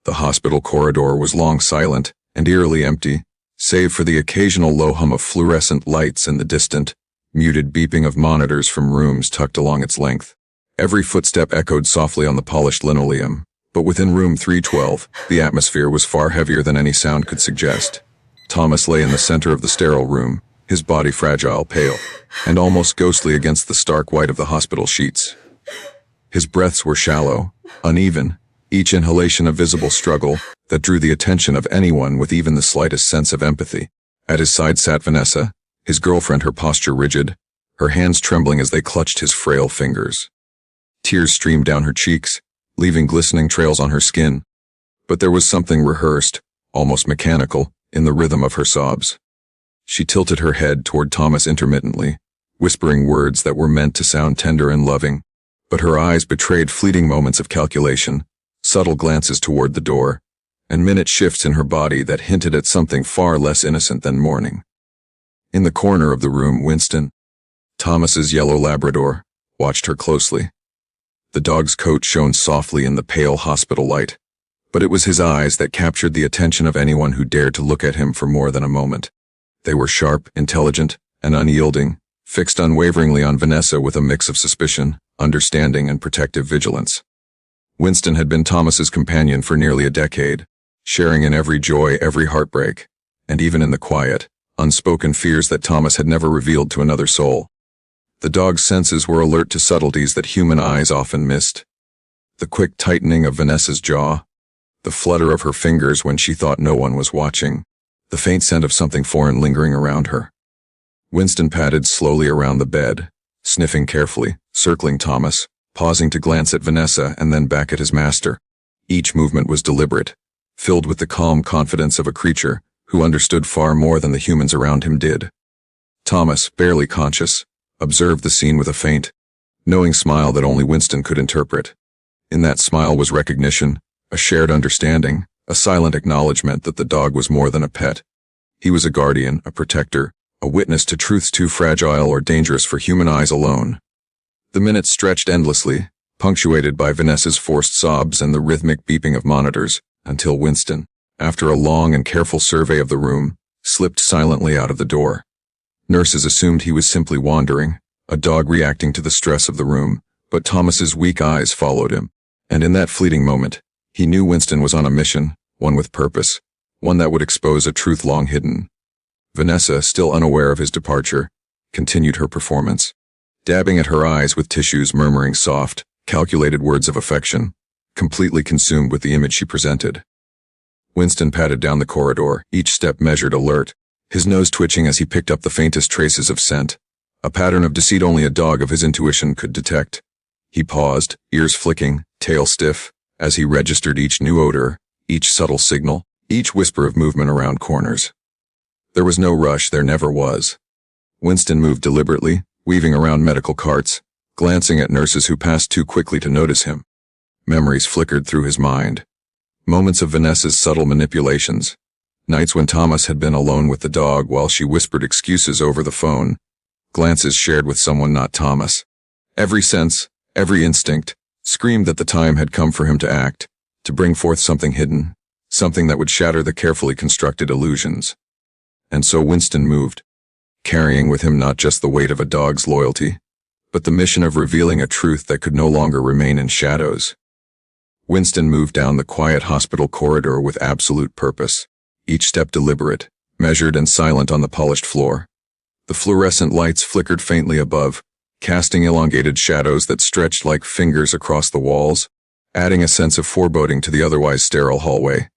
The hospital corridor was long silent and eerily empty, save for the occasional low hum of fluorescent lights and the distant, muted beeping of monitors from rooms tucked along its length. Every footstep echoed softly on the polished linoleum, but within room 312, the atmosphere was far heavier than any sound could suggest. Thomas lay in the center of the sterile room, his body fragile, pale, and almost ghostly against the stark white of the hospital sheets. His breaths were shallow, uneven, each inhalation a visible struggle that drew the attention of anyone with even the slightest sense of empathy. At his side sat Vanessa, his girlfriend, her posture rigid, her hands trembling as they clutched his frail fingers. Tears streamed down her cheeks, leaving glistening trails on her skin. But there was something rehearsed, almost mechanical, in the rhythm of her sobs. She tilted her head toward Thomas intermittently, whispering words that were meant to sound tender and loving, but her eyes betrayed fleeting moments of calculation, subtle glances toward the door, and minute shifts in her body that hinted at something far less innocent than mourning. In the corner of the room, Winston, Thomas's yellow Labrador, watched her closely. The dog's coat shone softly in the pale hospital light, but it was his eyes that captured the attention of anyone who dared to look at him for more than a moment. They were sharp, intelligent, and unyielding, fixed unwaveringly on Vanessa with a mix of suspicion, understanding, and protective vigilance. Winston had been Thomas's companion for nearly a decade, sharing in every joy, every heartbreak, and even in the quiet, unspoken fears that Thomas had never revealed to another soul. The dog's senses were alert to subtleties that human eyes often missed. The quick tightening of Vanessa's jaw, the flutter of her fingers when she thought no one was watching, the faint scent of something foreign lingering around her. Winston padded slowly around the bed, sniffing carefully, circling Thomas, pausing to glance at Vanessa and then back at his master. Each movement was deliberate, filled with the calm confidence of a creature who understood far more than the humans around him did. Thomas, barely conscious, observed the scene with a faint, knowing smile that only Winston could interpret. In that smile was recognition, a shared understanding, a silent acknowledgement that the dog was more than a pet. He was a guardian, a protector, a witness to truths too fragile or dangerous for human eyes alone. The minutes stretched endlessly, punctuated by Vanessa's forced sobs and the rhythmic beeping of monitors, until Winston, after a long and careful survey of the room, slipped silently out of the door. Nurses assumed he was simply wandering, a dog reacting to the stress of the room, but Thomas's weak eyes followed him, and in that fleeting moment, he knew Winston was on a mission, one with purpose, one that would expose a truth long hidden. Vanessa, still unaware of his departure, continued her performance, dabbing at her eyes with tissues, murmuring soft, calculated words of affection, completely consumed with the image she presented. Winston padded down the corridor, each step measured, alert, his nose twitching as he picked up the faintest traces of scent, a pattern of deceit only a dog of his intuition could detect. He paused, ears flicking, tail stiff, as he registered each new odor, each subtle signal, each whisper of movement around corners. There was no rush, there never was. Winston moved deliberately, weaving around medical carts, glancing at nurses who passed too quickly to notice him. Memories flickered through his mind. Moments of Vanessa's subtle manipulations. Nights when Thomas had been alone with the dog while she whispered excuses over the phone. Glances shared with someone not Thomas. Every sense, every instinct, screamed that the time had come for him to act, to bring forth something hidden, something that would shatter the carefully constructed illusions. And so Winston moved, carrying with him not just the weight of a dog's loyalty, but the mission of revealing a truth that could no longer remain in shadows. Winston moved down the quiet hospital corridor with absolute purpose, each step deliberate, measured and silent on the polished floor. The fluorescent lights flickered faintly above, casting elongated shadows that stretched like fingers across the walls, adding a sense of foreboding to the otherwise sterile hallway.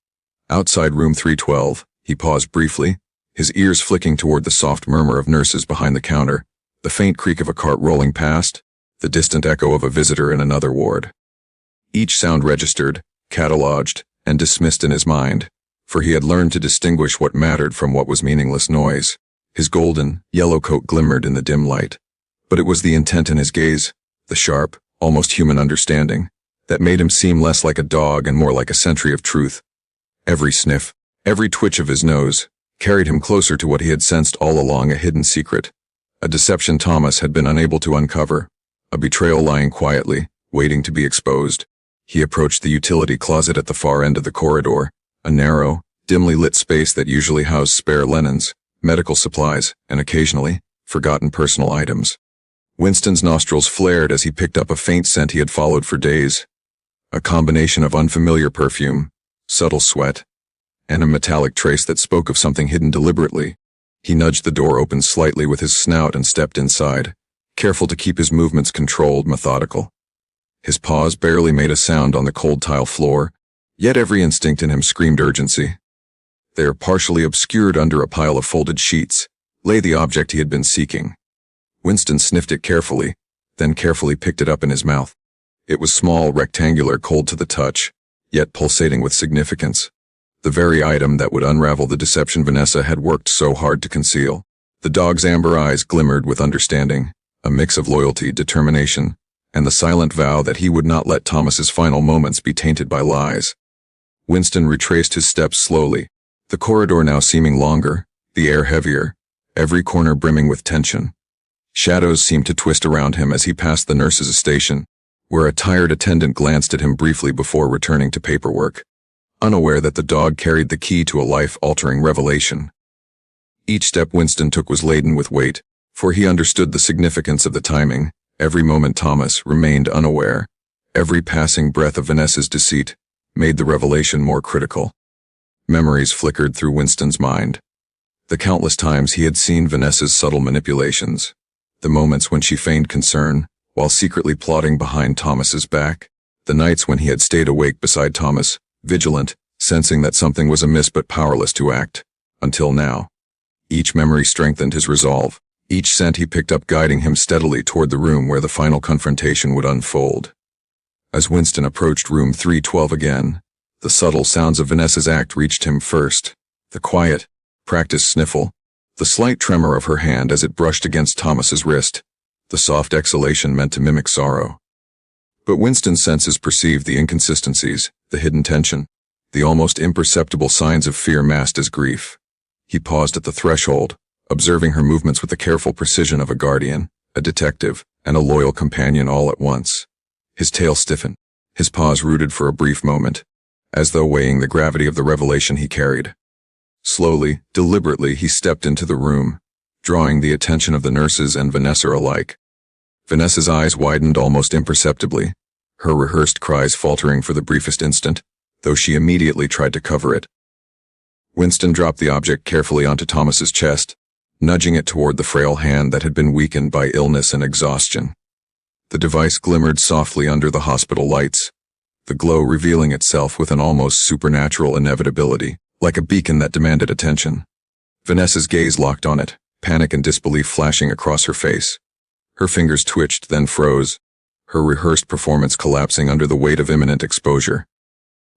Outside room 312, he paused briefly, his ears flicking toward the soft murmur of nurses behind the counter, the faint creak of a cart rolling past, the distant echo of a visitor in another ward. Each sound registered, cataloged, and dismissed in his mind, for he had learned to distinguish what mattered from what was meaningless noise. His golden, yellow coat glimmered in the dim light, but it was the intent in his gaze, the sharp, almost human understanding, that made him seem less like a dog and more like a sentry of truth. Every sniff, every twitch of his nose, carried him closer to what he had sensed all along, a hidden secret, a deception Thomas had been unable to uncover, a betrayal lying quietly, waiting to be exposed. He approached the utility closet at the far end of the corridor, a narrow, dimly lit space that usually housed spare linens, medical supplies, and occasionally, forgotten personal items. Winston's nostrils flared as he picked up a faint scent he had followed for days. A combination of unfamiliar perfume, subtle sweat, and a metallic trace that spoke of something hidden deliberately. He nudged the door open slightly with his snout and stepped inside, careful to keep his movements controlled, methodical. His paws barely made a sound on the cold tile floor, yet every instinct in him screamed urgency. There, partially obscured under a pile of folded sheets, lay the object he had been seeking. Winston sniffed it carefully, then carefully picked it up in his mouth. It was small, rectangular, cold to the touch, yet pulsating with significance. The very item that would unravel the deception Vanessa had worked so hard to conceal. The dog's amber eyes glimmered with understanding, a mix of loyalty, determination, and the silent vow that he would not let Thomas's final moments be tainted by lies. Winston retraced his steps slowly, the corridor now seeming longer, the air heavier, every corner brimming with tension. Shadows seemed to twist around him as he passed the nurse's station, where a tired attendant glanced at him briefly before returning to paperwork, unaware that the dog carried the key to a life-altering revelation. Each step Winston took was laden with weight, for he understood the significance of the timing. Every moment Thomas remained unaware, every passing breath of Vanessa's deceit, made the revelation more critical. Memories flickered through Winston's mind. The countless times he had seen Vanessa's subtle manipulations, the moments when she feigned concern, while secretly plotting behind Thomas's back, the nights when he had stayed awake beside Thomas, vigilant, sensing that something was amiss but powerless to act, until now. Each memory strengthened his resolve, each scent he picked up guiding him steadily toward the room where the final confrontation would unfold. As Winston approached room 312 again, the subtle sounds of Vanessa's act reached him first, the quiet, practiced sniffle, the slight tremor of her hand as it brushed against Thomas's wrist, the soft exhalation meant to mimic sorrow. But Winston's senses perceived the inconsistencies, the hidden tension, the almost imperceptible signs of fear masked as grief. He paused at the threshold, observing her movements with the careful precision of a guardian, a detective, and a loyal companion all at once. His tail stiffened, his paws rooted for a brief moment, as though weighing the gravity of the revelation he carried. Slowly, deliberately, he stepped into the room, drawing the attention of the nurses and Vanessa alike. Vanessa's eyes widened almost imperceptibly, her rehearsed cries faltering for the briefest instant, though she immediately tried to cover it. Winston dropped the object carefully onto Thomas's chest, nudging it toward the frail hand that had been weakened by illness and exhaustion. The device glimmered softly under the hospital lights, the glow revealing itself with an almost supernatural inevitability, like a beacon that demanded attention. Vanessa's gaze locked on it, panic and disbelief flashing across her face. Her fingers twitched, then froze, her rehearsed performance collapsing under the weight of imminent exposure.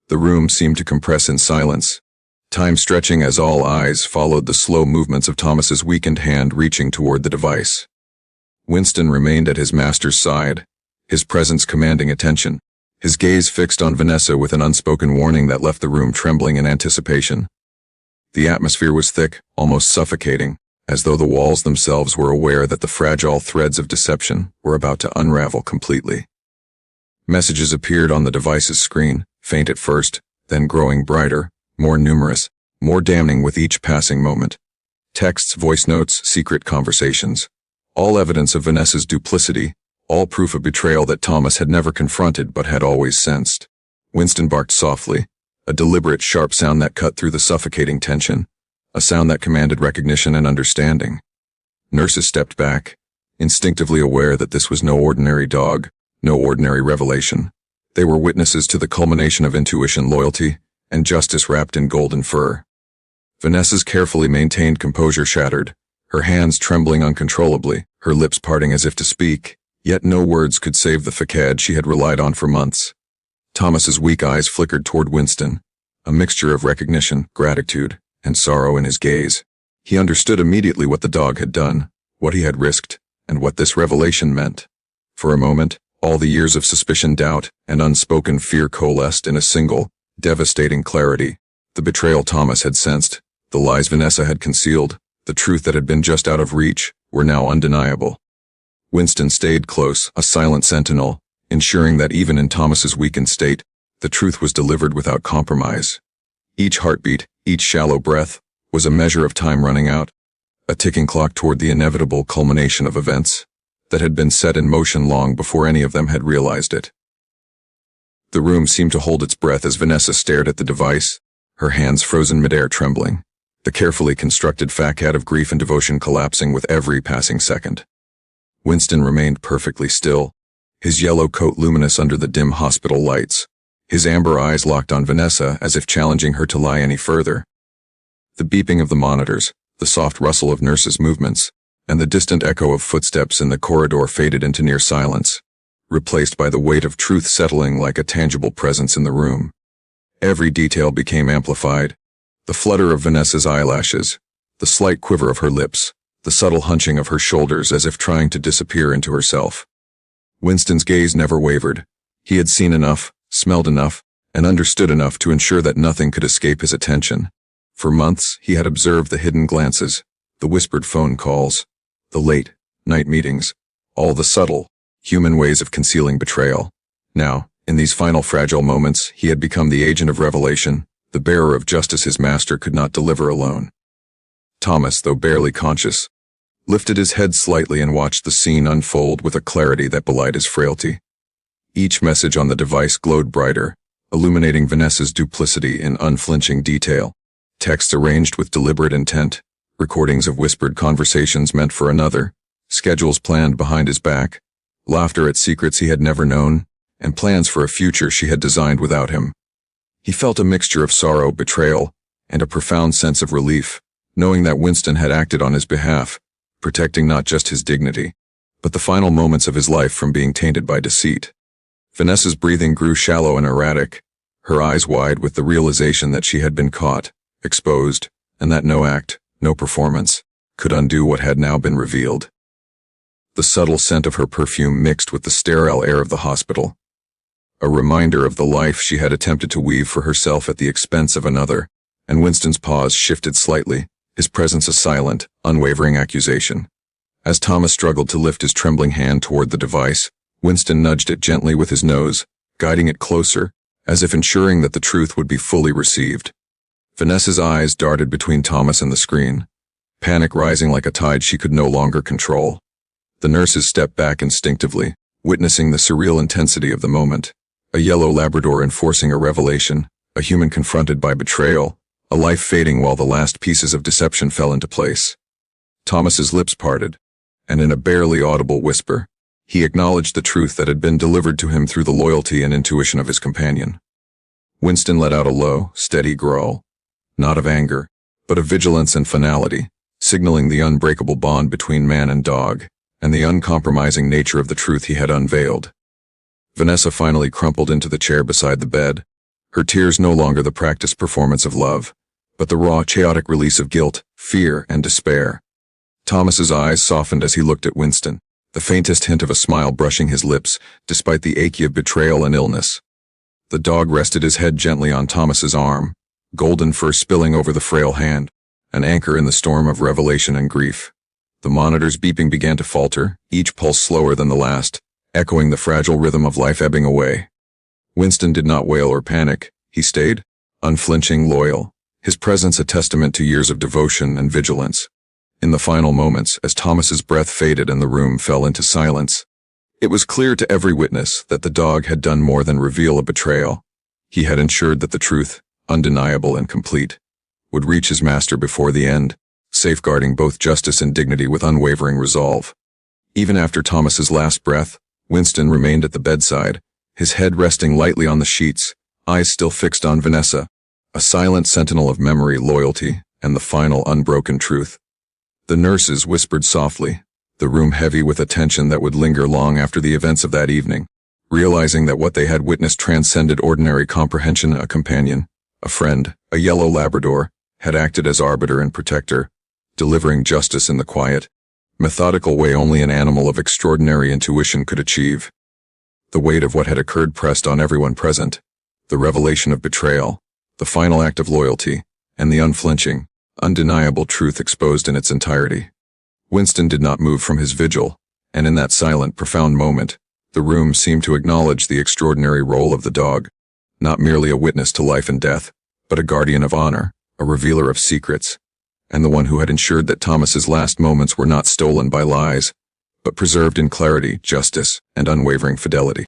The room seemed to compress in silence, time stretching as all eyes followed the slow movements of Thomas's weakened hand reaching toward the device. Winston remained at his master's side, his presence commanding attention, his gaze fixed on Vanessa with an unspoken warning that left the room trembling in anticipation. The atmosphere was thick, almost suffocating, as though the walls themselves were aware that the fragile threads of deception were about to unravel completely. Messages appeared on the device's screen, faint at first, then growing brighter, more numerous, more damning with each passing moment. Texts, voice notes, secret conversations. All evidence of Vanessa's duplicity, all proof of betrayal that Thomas had never confronted but had always sensed. Winston barked softly, a deliberate, sharp sound that cut through the suffocating tension, a sound that commanded recognition and understanding. Nurses stepped back, instinctively aware that this was no ordinary dog, no ordinary revelation. They were witnesses to the culmination of intuition, loyalty, and justice wrapped in golden fur. Vanessa's carefully maintained composure shattered, her hands trembling uncontrollably, her lips parting as if to speak, yet no words could save the facade she had relied on for months. Thomas's weak eyes flickered toward Winston, a mixture of recognition, gratitude, and sorrow in his gaze. He understood immediately what the dog had done, what he had risked, and what this revelation meant. For a moment, all the years of suspicion, doubt, and unspoken fear coalesced in a single, devastating clarity. The betrayal Thomas had sensed, the lies Vanessa had concealed, the truth that had been just out of reach, were now undeniable. Winston stayed close, a silent sentinel, ensuring that even in Thomas's weakened state, the truth was delivered without compromise. Each heartbeat, each shallow breath, was a measure of time running out, a ticking clock toward the inevitable culmination of events that had been set in motion long before any of them had realized it. The room seemed to hold its breath as Vanessa stared at the device, her hands frozen midair trembling, the carefully constructed facade of grief and devotion collapsing with every passing second. Winston remained perfectly still, his yellow coat luminous under the dim hospital lights, his amber eyes locked on Vanessa as if challenging her to lie any further. The beeping of the monitors, the soft rustle of nurses' movements, and the distant echo of footsteps in the corridor faded into near silence, replaced by the weight of truth settling like a tangible presence in the room. Every detail became amplified: the flutter of Vanessa's eyelashes, the slight quiver of her lips, the subtle hunching of her shoulders as if trying to disappear into herself. Winston's gaze never wavered. He had seen enough, smelled enough, and understood enough to ensure that nothing could escape his attention. For months, he had observed the hidden glances, the whispered phone calls, the late night meetings, all the subtle, human ways of concealing betrayal. Now, in these final fragile moments, he had become the agent of revelation, the bearer of justice his master could not deliver alone. Thomas, though barely conscious, lifted his head slightly and watched the scene unfold with a clarity that belied his frailty. Each message on the device glowed brighter, illuminating Vanessa's duplicity in unflinching detail. Texts arranged with deliberate intent, recordings of whispered conversations meant for another, schedules planned behind his back, laughter at secrets he had never known, and plans for a future she had designed without him. He felt a mixture of sorrow, betrayal, and a profound sense of relief, knowing that Winston had acted on his behalf, protecting not just his dignity, but the final moments of his life from being tainted by deceit. Vanessa's breathing grew shallow and erratic, her eyes wide with the realization that she had been caught, exposed, and that no act, no performance, could undo what had now been revealed. The subtle scent of her perfume mixed with the sterile air of the hospital, a reminder of the life she had attempted to weave for herself at the expense of another, and Winston's pause shifted slightly, his presence a silent, unwavering accusation. As Thomas struggled to lift his trembling hand toward the device, Winston nudged it gently with his nose, guiding it closer, as if ensuring that the truth would be fully received. Vanessa's eyes darted between Thomas and the screen, panic rising like a tide she could no longer control. The nurses stepped back instinctively, witnessing the surreal intensity of the moment. A yellow Labrador enforcing a revelation, a human confronted by betrayal, a life fading while the last pieces of deception fell into place. Thomas's lips parted, and in a barely audible whisper, he acknowledged the truth that had been delivered to him through the loyalty and intuition of his companion. Winston let out a low, steady growl, not of anger, but of vigilance and finality, signaling the unbreakable bond between man and dog, and the uncompromising nature of the truth he had unveiled. Vanessa finally crumpled into the chair beside the bed, her tears no longer the practiced performance of love, but the raw, chaotic release of guilt, fear, and despair. Thomas's eyes softened as he looked at Winston, the faintest hint of a smile brushing his lips, despite the ache of betrayal and illness. The dog rested his head gently on Thomas's arm, golden fur spilling over the frail hand, an anchor in the storm of revelation and grief. The monitor's beeping began to falter, each pulse slower than the last, echoing the fragile rhythm of life ebbing away. Winston did not wail or panic. He stayed, unflinching, loyal, his presence a testament to years of devotion and vigilance. In the final moments, as Thomas's breath faded and the room fell into silence, it was clear to every witness that the dog had done more than reveal a betrayal. He had ensured that the truth, undeniable and complete, would reach his master before the end, safeguarding both justice and dignity with unwavering resolve. Even after Thomas's last breath, Winston remained at the bedside, his head resting lightly on the sheets, eyes still fixed on Vanessa, a silent sentinel of memory, loyalty, and the final unbroken truth. The nurses whispered softly, the room heavy with a tension that would linger long after the events of that evening, realizing that what they had witnessed transcended ordinary comprehension. A companion, a friend, a yellow Labrador, had acted as arbiter and protector, delivering justice in the quiet, methodical way only an animal of extraordinary intuition could achieve. The weight of what had occurred pressed on everyone present, the revelation of betrayal, the final act of loyalty, and the unflinching, undeniable truth exposed in its entirety. Winston did not move from his vigil, and in that silent, profound moment, The room seemed to acknowledge the extraordinary role of the dog, not merely a witness to life and death, but a guardian of honor, a revealer of secrets, and the one who had ensured that Thomas's last moments were not stolen by lies, but preserved in clarity, justice, and unwavering fidelity.